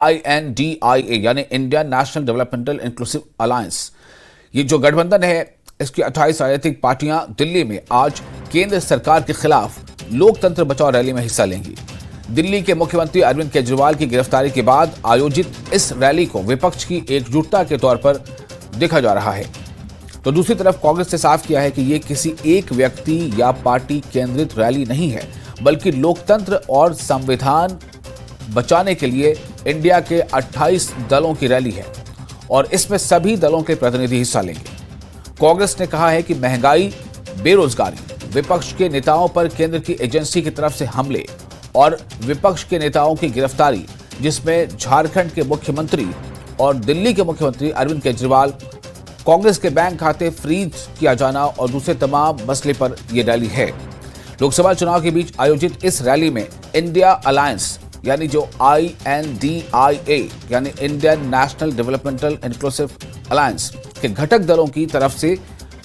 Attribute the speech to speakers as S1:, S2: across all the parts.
S1: INDIA यानी Indian national developmental inclusive alliance, ये जो गठबंधन है, इसकी 28 राजनीतिक पार्टियां दिल्ली में आज केंद्र सरकार के खिलाफ लोकतंत्र बचाओ रैली में हिस्सा लेंगी। दिल्ली के मुख्यमंत्री अरविंद केजरीवाल की गिरफ्तारी के बाद आयोजित इस रैली को विपक्ष की एकजुटता के तौर पर देखा जा रहा है। तो दूसरी तरफ कांग्रेस ने साफ किया है कि यह किसी एक व्यक्ति या पार्टी केंद्रित रैली नहीं है, बल्कि लोकतंत्र और संविधान बचाने के लिए इंडिया के 28 दलों की रैली है और इसमें सभी दलों के प्रतिनिधि हिस्सा लेंगे। कांग्रेस ने कहा है कि महंगाई, बेरोजगारी, विपक्ष के नेताओं पर केंद्र की एजेंसी की तरफ से हमले और विपक्ष के नेताओं की गिरफ्तारी, जिसमें झारखंड के मुख्यमंत्री और दिल्ली के मुख्यमंत्री अरविंद केजरीवाल, कांग्रेस के बैंक खाते फ्रीज किया जाना और दूसरे तमाम मसले पर यह रैली है। लोकसभा चुनाव के बीच आयोजित इस रैली में इंडिया अलायंस यानी जो INDIA यानी Indian national developmental inclusive alliance के घटक दलों की तरफ से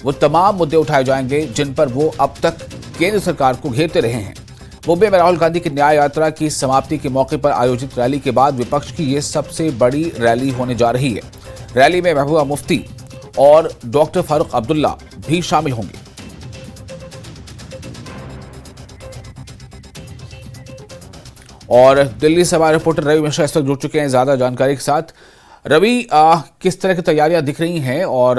S1: वो तमाम मुद्दे उठाए जाएंगे जिन पर वो अब तक केंद्र सरकार को घेरते रहे हैं। मुंबई में राहुल गांधी की न्याय यात्रा की समाप्ति के मौके पर आयोजित रैली के बाद विपक्ष की ये सबसे बड़ी रैली होने जा रही है। रैली में महबूबा मुफ्ती और डॉक्टर फारूक अब्दुल्ला भी शामिल होंगे। और दिल्ली से हमारे रिपोर्टर रवि मिश्रा इस वक्त जुड़ चुके हैं ज्यादा जानकारी के साथ। रवि, किस तरह की तैयारियां दिख रही हैं और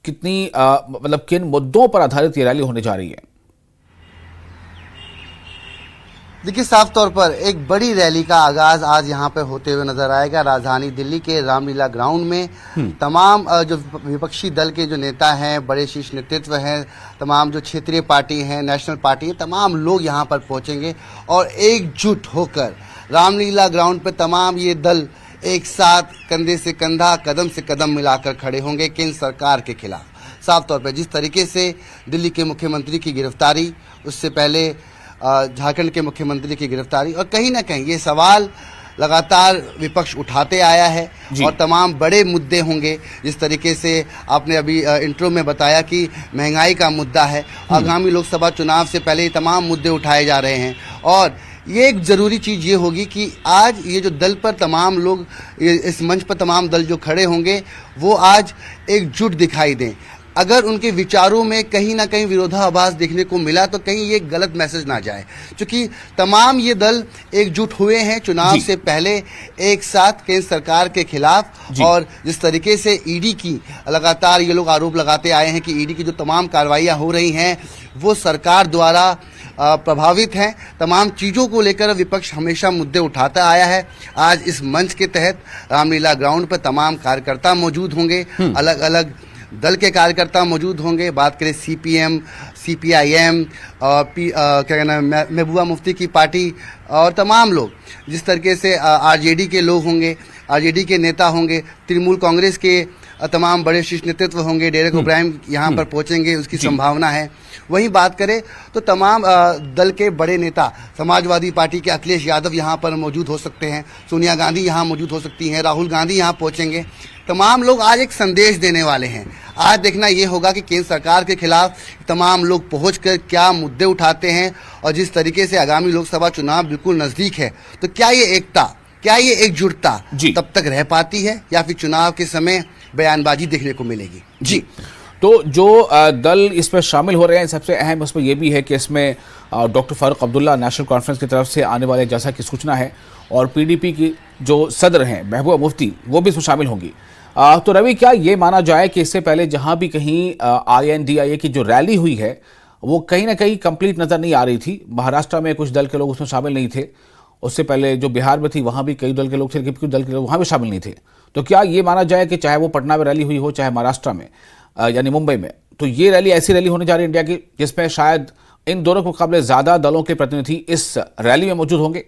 S1: कितनी मतलब किन मुद्दों पर आधारित ये रैली होने जा रही है?
S2: देखिए, साफ तौर पर एक बड़ी रैली का आगाज आज यहाँ पे होते हुए नजर आएगा। राजधानी दिल्ली के रामलीला ग्राउंड में तमाम जो विपक्षी दल के जो नेता हैं, बड़े शीर्ष नेतृत्व हैं, तमाम जो क्षेत्रीय पार्टी हैं, नेशनल पार्टी हैं, तमाम लोग यहाँ पर पहुंचेंगे और एकजुट होकर रामलीला ग्राउंड पे तमाम ये दल एक साथ कंधे से कंधा, कदम से कदम मिलाकर खड़े होंगे केंद्र सरकार के खिलाफ। साफ तौर पर जिस तरीके से दिल्ली के मुख्यमंत्री की गिरफ्तारी, उससे पहले झारखंड के मुख्यमंत्री की गिरफ्तारी, और कहीं ना कहीं ये सवाल लगातार विपक्ष उठाते आया है और तमाम बड़े मुद्दे होंगे। जिस तरीके से आपने अभी इंट्रो में बताया कि महंगाई का मुद्दा है, आगामी लोकसभा चुनाव से पहले ये तमाम मुद्दे उठाए जा रहे हैं और ये एक ज़रूरी चीज़ ये होगी कि आज ये जो दल पर तमाम लोग, इस मंच पर तमाम दल जो खड़े होंगे, वो आज एकजुट दिखाई दें। अगर उनके विचारों में कहीं ना कहीं विरोधाभास देखने को मिला तो कहीं ये गलत मैसेज ना जाए, क्योंकि तमाम ये दल एकजुट हुए हैं चुनाव से पहले एक साथ केंद्र सरकार के खिलाफ। और जिस तरीके से ईडी की लगातार ये लोग आरोप लगाते आए हैं कि ईडी की जो तमाम कार्रवाइयाँ हो रही हैं वो सरकार द्वारा प्रभावित हैं, तमाम चीज़ों को लेकर विपक्ष हमेशा मुद्दे उठाता आया है। आज इस मंच के तहत रामलीला ग्राउंड पर तमाम कार्यकर्ता मौजूद होंगे, अलग अलग दल के कार्यकर्ता मौजूद होंगे। बात करें CPM, CPIM, क्या कहना, महबूबा मुफ्ती की पार्टी और तमाम लोग, जिस तरीके से RJD के लोग होंगे, RJD के नेता होंगे, तृणमूल कांग्रेस के तमाम बड़े शीर्ष नेतृत्व होंगे, डेरेक ओब्रायन यहाँ पर पहुँचेंगे, उसकी संभावना है। वहीं बात करें तो तमाम दल के बड़े नेता, समाजवादी पार्टी के अखिलेश यादव यहाँ पर मौजूद हो सकते हैं, सोनिया गांधी यहाँ मौजूद हो सकती हैं, राहुल गांधी यहाँ पहुँचेंगे। तमाम लोग आज एक संदेश देने वाले हैं। आज देखना ये होगा कि केंद्र सरकार के खिलाफ तमाम लोग पहुंचकर क्या मुद्दे उठाते हैं और जिस तरीके से आगामी लोकसभा चुनाव बिल्कुल नजदीक है, तो क्या ये एकता, क्या ये एकजुटता तब तक रह पाती है या फिर चुनाव के समय बयानबाजी देखने को मिलेगी? जी,
S1: तो जो दल इसमें शामिल हो रहे हैं, सबसे अहम उसमें यह भी है कि इसमें doctor Farooq Abdullah national conference की तरफ से आने वाले जैसा कि सूचना है, और PDP की जो सदर हैं महबूबा मुफ्ती, वो भी इसमें शामिल होंगी। तो रवि, क्या ये माना जाए कि इससे पहले जहां भी कहीं INDIA की जो रैली हुई है वो कहीं ना कहीं कंप्लीट नजर नहीं आ रही थी? महाराष्ट्र में कुछ दल के लोग उसमें शामिल नहीं थे, उससे पहले जो बिहार में थी वहां भी कई दल के लोग थे, लेकिन कुछ दल के लोग वहां भी शामिल नहीं थे। तो क्या ये माना जाए कि चाहे वो पटना में रैली हुई हो, चाहे महाराष्ट्र में यानी मुंबई में, तो ये रैली ऐसी रैली होने जा रही है इंडिया की जिसमें शायद इन दोनों के मुकाबले ज्यादा दलों के प्रतिनिधि इस रैली में मौजूद होंगे?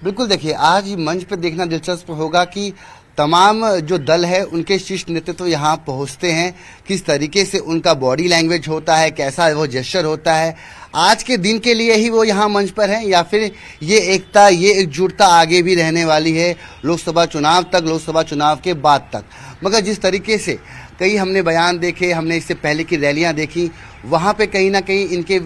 S2: बिल्कुल, देखिए, आज मंच पर देखना दिलचस्प होगा कि तमाम जो दल है उनके शीर्ष नेतृत्व यहाँ पहुँचते हैं, किस तरीके से उनका बॉडी लैंग्वेज होता है, कैसा वो जेस्चर होता है। आज के दिन के लिए ही वो यहाँ मंच पर हैं या फिर ये एकता, ये एकजुटता आगे भी रहने वाली है लोकसभा चुनाव तक, लोकसभा चुनाव के बाद तक। मगर जिस तरीके से कई हमने बयान देखे, हमने इससे पहले की रैलियां देखी, वहां पे कहीं ना कहीं इनके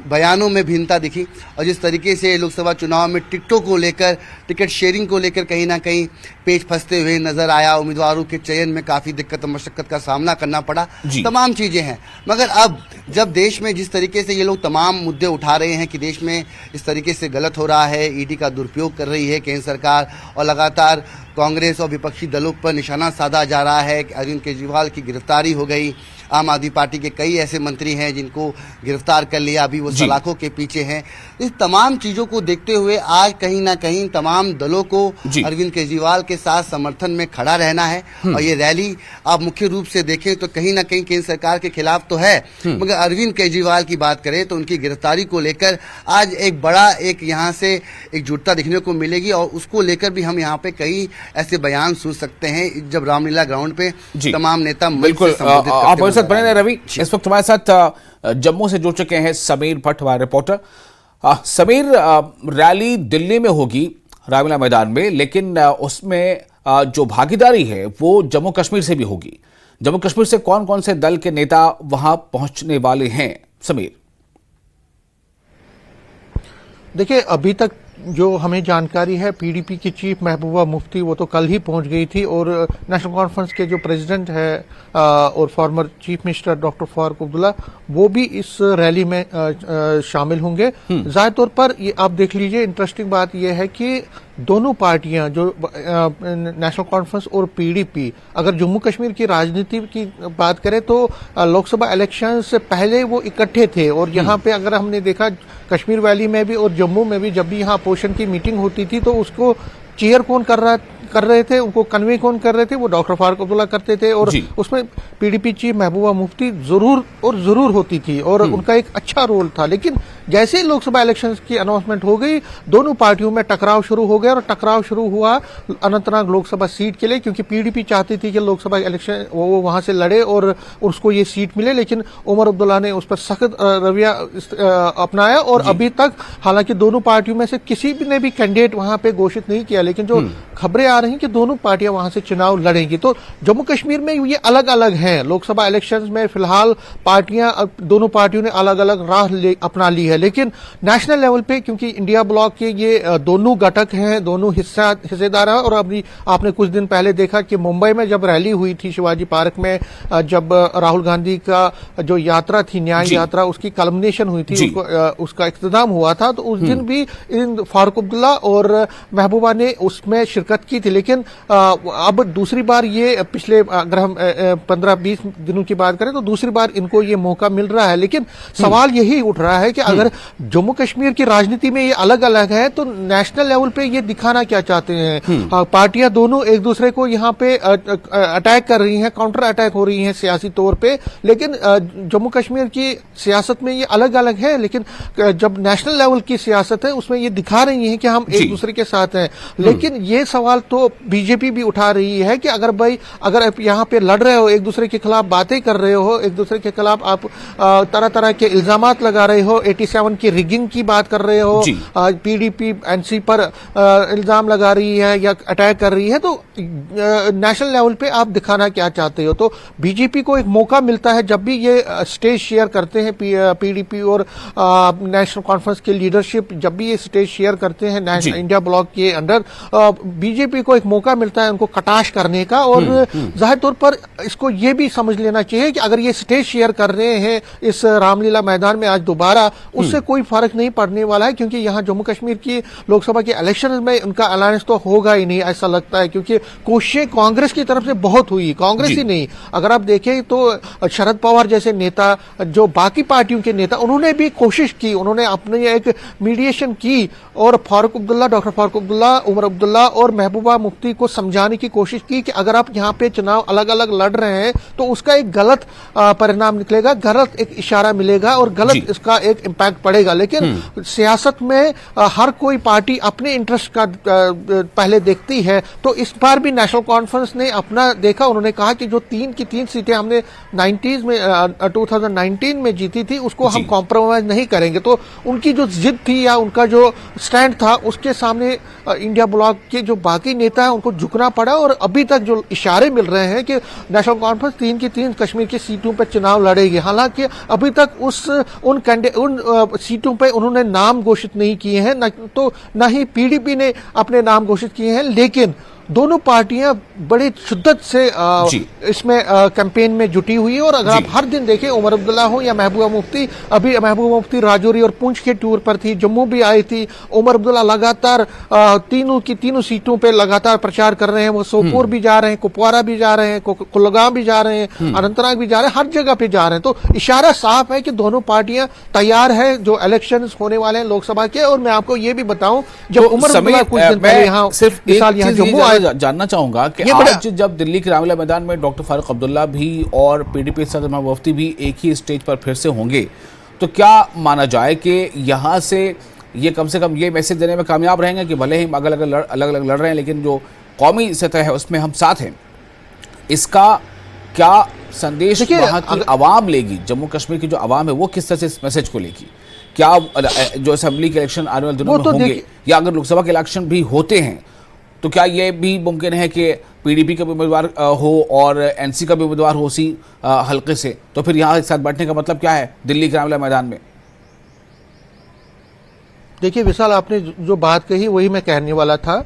S2: बयानों में भिन्नता दिखी। और जिस तरीके से लोकसभा चुनाव में टिकटों को लेकर, टिकट शेयरिंग को लेकर कहीं ना कहीं पेच फंसते हुए नजर आया, उम्मीदवारों के चयन में काफी दिक्कत और मशक्कत का सामना करना पड़ा, तमाम चीजें हैं। मगर अब जब देश में जिस तरीके से ये लोग तमाम मुद्दे उठा रहे हैं कि देश में इस तरीके से गलत हो रहा है, ईडी का दुरुपयोग कर रही है केंद्र सरकार, और लगातार कांग्रेस और विपक्षी दलों पर निशाना साधा जा रहा है, अरविंद केजरीवाल की गिरफ्तारी हो गई, आम आदमी पार्टी के कई ऐसे मंत्री हैं जिनको गिरफ्तार कर लिया, अभी वो सलाखों के पीछे हैं। इस तमाम चीजों को देखते हुए आज कहीं ना कहीं तमाम दलों को अरविंद केजरीवाल के साथ समर्थन में खड़ा रहना है। और ये रैली आप मुख्य रूप से देखें तो कहीं ना कहीं केंद्र सरकार के खिलाफ तो है, मगर अरविंद केजरीवाल की बात करें तो उनकी गिरफ्तारी को लेकर आज एक बड़ा एक यहाँ से एकजुटता दिखने को मिलेगी। और उसको लेकर भी हम यहाँ पे कई ऐसे बयान सुन सकते हैं जब रामलीला ग्राउंड पे तमाम नेता
S1: बिल्कुल आप हमारे साथ बने रहे। रवि, इस वक्त हमारे साथ जम्मू से जुड़ चुके हैं समीर भट्ट, हमारे रिपोर्टर। समीर, रैली दिल्ली में होगी रामलीला मैदान में, लेकिन उसमें जो भागीदारी है वो जम्मू कश्मीर से भी होगी। जम्मू कश्मीर से कौन कौन से दल के नेता वहां पहुंचने वाले हैं समीर?
S3: देखिए, अभी तक जो हमें जानकारी है, पीडीपी की चीफ महबूबा मुफ्ती वो तो कल ही पहुंच गई थी, और नेशनल कॉन्फ्रेंस के जो प्रेसिडेंट है और former chief minister doctor Farooq Abdullah वो भी इस रैली में शामिल होंगे। जाहिर तौर पर ये आप देख लीजिए, इंटरेस्टिंग बात यह है कि दोनों पार्टियां जो नेशनल कॉन्फ्रेंस और पीडीपी, अगर जम्मू कश्मीर की राजनीति की बात करें तो लोकसभा इलेक्शन से पहले वो इकट्ठे थे। और यहाँ पे अगर हमने देखा कश्मीर वैली में भी और जम्मू में भी, जब भी यहाँ अपोजिशन की मीटिंग होती थी तो उसको चेयर कौन कर रहे थे, उनको कन्वे कौन कर रहे थे, वो डॉक्टर फारूक अब्दुल्ला करते थे। और उसमें पीडीपी चीफ महबूबा मुफ्ती जरूर होती थी और उनका एक अच्छा रोल था। लेकिन जैसे ही लोकसभा इलेक्शंस की अनाउंसमेंट हो गई, दोनों पार्टियों में टकराव शुरू हो गया। और टकराव शुरू हुआ अनंतनाग लोकसभा सीट के लिए, क्योंकि पीडीपी चाहती थी कि लोकसभा इलेक्शन वो वहां से लड़े और उसको ये सीट मिले, लेकिन उमर अब्दुल्ला ने उस पर सख्त रवैया अपनाया। और अभी तक हालांकि दोनों पार्टियों में से किसी ने भी कैंडिडेट वहां पे घोषित नहीं किया, लेकिन जो खबरें आ रही हैं कि दोनों पार्टियां वहां से चुनाव लड़ेंगी। तो जम्मू कश्मीर में ये अलग अलग हैं। लोकसभा इलेक्शंस में फिलहाल दोनों पार्टियों ने अलग अलग राह अपना ली है, लेकिन नेशनल लेवल पे क्योंकि इंडिया ब्लॉक के ये दोनों घटक हैं, दोनों हिस्सेदार हैं। और अभी आपने कुछ दिन पहले देखा कि मुंबई में जब रैली हुई थी शिवाजी पार्क में, जब राहुल गांधी का जो यात्रा थी, न्याय यात्रा, उसकी कल्मिनेशन हुई थी, उसका इख्तिताम हुआ था, तो उस दिन भी फारूक अब्दुल्ला और महबूबा ने उसमें शिरकत की थी। लेकिन अब दूसरी बार ये पिछले अगर हम 15-20 दिनों की बात करें तो दूसरी बार इनको ये मौका मिल रहा है। लेकिन सवाल यही उठ रहा है कि अगर जम्मू कश्मीर की राजनीति में ये अलग अलग है तो नेशनल लेवल पे ये दिखाना क्या चाहते हैं? पार्टियां दोनों एक दूसरे को यहाँ पे अटैक कर रही हैं, काउंटर अटैक हो रही हैं सियासी तौर पे, लेकिन जम्मू कश्मीर की सियासत में ये अलग अलग है। लेकिन जब नेशनल लेवल की सियासत है उसमें ये दिखा रही है कि हम एक दूसरे के साथ हैं। लेकिन ये सवाल तो बीजेपी भी उठा रही है कि अगर आप यहाँ पे लड़ रहे हो, एक दूसरे के खिलाफ बातें कर रहे हो, एक दूसरे के खिलाफ आप तरह तरह के इल्जामात लगा रहे हो, 87 की रिगिंग की बात कर रहे हो, पीडीपी एनसी पर इल्जाम लगा रही है या अटैक कर रही है, तो नेशनल लेवल पे आप दिखाना क्या चाहते हो? तो बीजेपी को एक मौका मिलता है जब भी ये स्टेज शेयर करते हैं, पीडीपी और नेशनल कॉन्फ्रेंस की लीडरशिप जब भी ये स्टेज शेयर करते हैं इंडिया ब्लॉक के अंडर, बीजेपी को एक मौका मिलता है उनको कटाश करने का। और जाहिर तौर पर इसको ये भी समझ लेना चाहिए कि अगर ये स्टेज शेयर कर रहे हैं इस रामलीला मैदान में आज दोबारा, उससे कोई फर्क नहीं पड़ने वाला है, क्योंकि यहाँ जम्मू कश्मीर की लोकसभा के इलेक्शन में उनका अलायंस तो होगा ही नहीं, ऐसा लगता है, क्योंकि कोशिशें कांग्रेस की तरफ से बहुत हुई, कांग्रेस ही नहीं, अगर आप देखें तो शरद पवार जैसे नेता, जो बाकी पार्टियों के नेता, उन्होंने भी कोशिश की, उन्होंने अपनी एक मीडिएशन की और फारूक अब्दुल्ला, डॉक्टर फारूक अब्दुल्ला, उमर अब्दुल्ला और महबूबा मुफ्ती को समझाने की कोशिश की कि अगर आप यहाँ पे चुनाव अलग अलग लड़ रहे हैं तो उसका एक गलत परिणाम निकलेगा, गलत एक इशारा मिलेगा और गलत इसका एक इम्पैक्ट फर्क पड़ेगा, लेकिन सियासत में हर कोई पार्टी अपने इंटरेस्ट का पहले देखती है। तो इस बार भी नेशनल कॉन्फ्रेंस ने अपना देखा, उन्होंने कहा कि जो 3 की 3 सीटें हमने 2019 में जीती थी उसको हम कॉम्प्रोमाइज नहीं करेंगे। तो उनकी जो जिद थी या उनका जो स्टैंड था उसके सामने इंडिया ब्लॉक के जो बाकी नेता हैं उनको झुकना पड़ा, और अभी तक जो इशारे मिल रहे हैं कि नेशनल कॉन्फ्रेंस 3 की 3 कश्मीर की सीटों पर चुनाव लड़ेगी। हालांकि अभी तक उन सीटों पर उन्होंने नाम घोषित नहीं किए हैं, न ही पीडीपी ने अपने नाम घोषित किए हैं, लेकिन दोनों पार्टियां बड़े शिद्दत से इसमें कैंपेन में जुटी हुई है। और अगर आप हर दिन देखें, उमर अब्दुल्ला हो या महबूबा मुफ्ती, अभी महबूबा मुफ्ती राजौरी और पुंछ के टूर पर थी, जम्मू भी आई थी। उमर अब्दुल्ला लगातार तीनों की तीनों सीटों पे लगातार प्रचार कर रहे हैं। वो सोपोर भी जा रहे हैं, कुपवारा भी जा रहे हैं, कुलगाम भी जा रहे हैं, अनंतनाग भी जा रहे हैं, हर जगह पे जा रहे हैं। तो इशारा साफ है कि दोनों पार्टियां तैयार है जो इलेक्शन होने वाले हैं लोकसभा के। और मैं आपको ये भी बताऊं, जब उमर अब्दुल्ला कुछ दिन पहले यहाँ जम्मू
S1: जानना चाहूंगा कि आज जब दिल्ली के रामलीला मैदान में डॉक्टर फारूक अब्दुल्ला भी और पीडीपी सदर महबूबा मुफ्ती भी एक ही स्टेज पर फिर से होंगे, तो क्या माना जाए कि यहां से कम ये मैसेज देने में कामयाब रहेंगे कि भले ही अलग अलग लड़ रहे हैं लेकिन जो कौमी सतह है उसमें हम साथ हैं? इसका क्या संदेश वहां की आवाम लेगी? जम्मू कश्मीर की जो आवाम है वो किस तरह से इस मैसेज को लेगी? क्या जो असेंबली के इलेक्शन आने वाले दिनों में होंगे, या अगर लोकसभा के इलेक्शन भी होते हैं तो क्या ये भी मुमकिन है कि पीडीपी का भी उम्मीदवार हो और एनसी का भी उम्मीदवार हो उसी हल्के से? तो फिर यहाँ एक साथ बैठने का मतलब क्या है दिल्ली के रामलीला मैदान में?
S3: देखिए विशाल, आपने जो बात कही वही मैं कहने वाला था।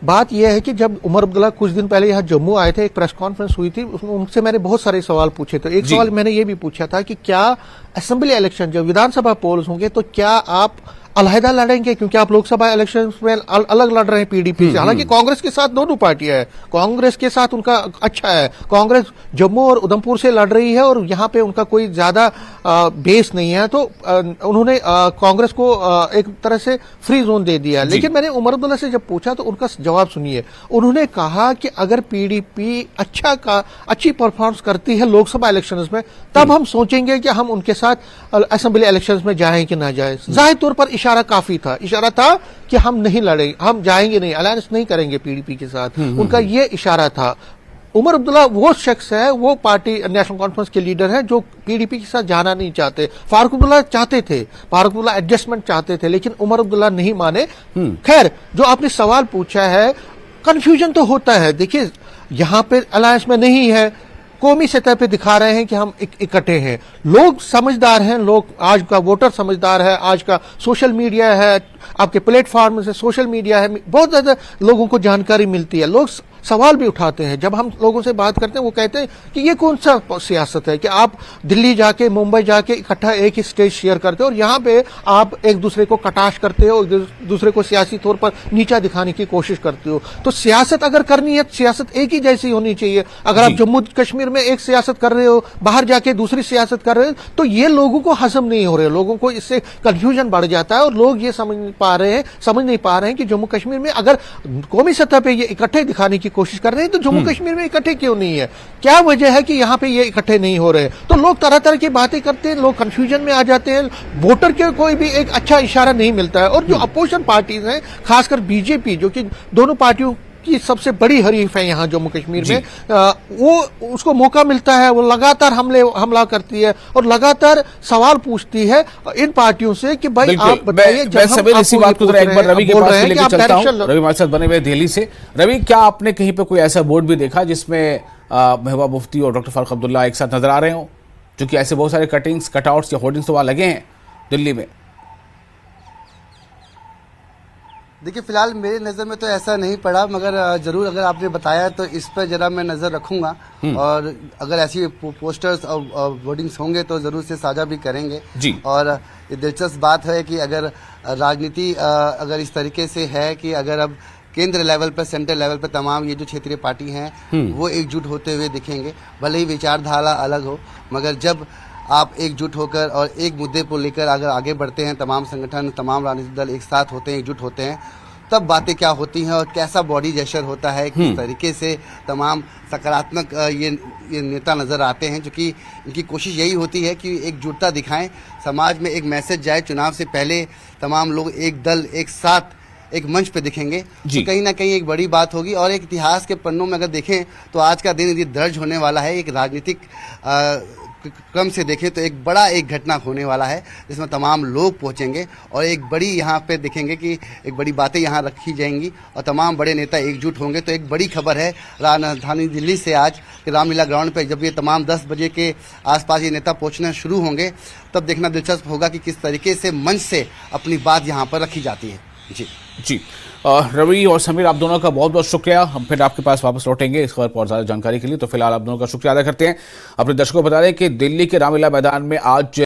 S3: बात यह है कि जब उमर अब्दुल्ला कुछ दिन पहले यहाँ जम्मू आए थे, एक प्रेस कॉन्फ्रेंस हुई थी, उसमें उनसे मैंने बहुत सारे सवाल पूछे। तो एक सवाल मैंने ये भी पूछा था कि क्या असेंबली इलेक्शन जब विधानसभा पोल्स होंगे तो क्या आप अलहदा लड़ेंगे, क्योंकि आप लोकसभा इलेक्शन में अलग लड़ रहे हैं पीडीपी से। हालांकि कांग्रेस के साथ दोनों पार्टियां हैं, कांग्रेस के साथ उनका अच्छा है, कांग्रेस जम्मू और उधमपुर से लड़ रही है और यहाँ पे उनका कोई ज्यादा बेस नहीं है। तो उन्होंने कांग्रेस को एक तरह से फ्री जोन दे दिया। लेकिन मैंने उमर अब्दुल्ला से जब पूछा तो उनका जवाब सुनिए। उन्होंने कहा कि अगर पीडीपी अच्छी परफॉर्मेंस करती है लोकसभा इलेक्शन में, तब हम सोचेंगे कि हम उनके साथ असेंबली इलेक्शन में जाएं कि ना जाएं। जाहिर तौर पर इशारा था कि हम नहीं लड़ेंगे, हम जाएंगे नहीं, अलायंस नहीं करेंगे पीडीपी के साथ। उनका ये इशारा था। उमर अब्दुल्ला वो शख्स है, वो पार्टी नेशनल कॉन्फ्रेंस के लीडर है जो पीडीपी के साथ जाना नहीं चाहते। फारूक अब्दुल्ला चाहते थे, फारूक अब्दुल्ला एडजस्टमेंट चाहते थे, लेकिन उमर अब्दुल्ला नहीं माने। खैर, जो आपने सवाल पूछा है, कंफ्यूजन तो होता है। देखिए यहां पे अलायंस में नहीं है, कौमी सतह पे दिखा रहे हैं कि हम इकट्ठे हैं। लोग समझदार हैं, लोग आज का वोटर समझदार है, आज का सोशल मीडिया है, आपके प्लेटफॉर्म से सोशल मीडिया है, बहुत ज्यादा लोगों को जानकारी मिलती है। लोग सवाल भी उठाते हैं। जब हम लोगों से बात करते हैं वो कहते हैं कि ये कौन सा सियासत है कि आप दिल्ली जाके मुंबई जाके इकट्ठा एक ही स्टेज शेयर करते हो और यहाँ पे आप एक दूसरे को कटाश करते हो, दूसरे को सियासी तौर पर नीचा दिखाने की कोशिश करते हो। तो सियासत अगर करनी है, सियासत एक ही जैसी होनी चाहिए। अगर आप जम्मू कश्मीर में एक सियासत कर रहे हो, बाहर जाके दूसरी सियासत कर रहे हो, तो ये लोगों को हजम नहीं हो रहे, लोगों को इससे कंफ्यूजन बढ़ जाता है और लोग ये समझ नहीं पा रहे हैं कि जम्मू कश्मीर में अगर कौमी सतह पे ये इकट्ठे दिखाने की कोशिश कर रहे हैं तो जम्मू कश्मीर में इकट्ठे क्यों नहीं है? क्या वजह है कि यहाँ पे ये इकट्ठे नहीं हो रहे? तो लोग तरह तरह की बातें करते हैं, लोग कंफ्यूजन में आ जाते हैं, वोटर के कोई भी एक अच्छा इशारा नहीं मिलता है। और जो अपोजिशन पार्टीज हैं, खासकर बीजेपी जो कि दोनों पार्टियों की सबसे बड़ी हरीफ है यहाँ जम्मू कश्मीर में, वो उसको मौका मिलता है, वो लगातार हमला करती है और लगातार सवाल पूछती है इन पार्टियों से कि भाई आप बताइए।
S1: इसी बात को एक बार रवि के पास लेकर चलता हूं। रवि हमारे साथ बने हुए दिल्ली से। रवि, क्या आपने कहीं पे कोई ऐसा बोर्ड भी देखा जिसमें महबूबा मुफ्ती और डॉक्टर फारूक अब्दुल्ला एक साथ नजर आ रहे हो? क्योंकि ऐसे बहुत सारे कटआउट्स या होर्डिंग्स तो वहां लगे हैं दिल्ली में।
S2: देखिए, फिलहाल मेरी नज़र में तो ऐसा नहीं पड़ा, मगर जरूर अगर आपने बताया तो इस पर जरा मैं नज़र रखूंगा और अगर ऐसी पोस्टर्स और वर्डिंग्स होंगे तो जरूर से साझा भी करेंगे जी। और ये दिलचस्प बात है कि अगर राजनीति अगर इस तरीके से है कि अगर अब केंद्र लेवल पर, सेंट्रल लेवल पर तमाम ये जो क्षेत्रीय पार्टी हैं वो एकजुट होते हुए दिखेंगे, भले ही विचारधारा अलग हो, मगर जब आप एकजुट होकर और एक मुद्दे को लेकर अगर आगे बढ़ते हैं, तमाम संगठन, तमाम राजनीतिक दल एक साथ होते हैं, एकजुट होते हैं, तब बातें क्या होती हैं और कैसा बॉडी जेस्चर होता है, किस तरीके से तमाम सकारात्मक ये नेता नज़र आते हैं, क्योंकि इनकी कोशिश यही होती है कि एकजुटता दिखाएं, समाज में एक मैसेज जाए। चुनाव से पहले तमाम लोग एक दल एक साथ एक मंच पे दिखेंगे तो कहीं ना कहीं एक बड़ी बात होगी। और एक इतिहास के पन्नों में अगर देखें तो आज का दिन यदि दर्ज होने वाला है, एक राजनीतिक क्रम से देखें तो एक बड़ा एक घटना होने वाला है जिसमें तमाम लोग पहुंचेंगे और एक बड़ी यहाँ पे देखेंगे कि एक बड़ी बातें यहाँ रखी जाएंगी और तमाम बड़े नेता एकजुट होंगे। तो एक बड़ी खबर है राजधानी दिल्ली से आज कि रामलीला ग्राउंड पे जब ये तमाम 10 बजे के आसपास ये नेता पहुंचना शुरू होंगे तब देखना दिलचस्प होगा कि किस तरीके से मंच से अपनी बात यहाँ पर रखी जाती है।
S1: जी रवि और समीर, आप दोनों का बहुत बहुत शुक्रिया। हम फिर आपके पास वापस लौटेंगे इस खबर पर और ज़्यादा जानकारी के लिए। तो फिलहाल आप दोनों का शुक्रिया अदा करते हैं। अपने दर्शकों को बता दें कि दिल्ली के रामलीला मैदान में आज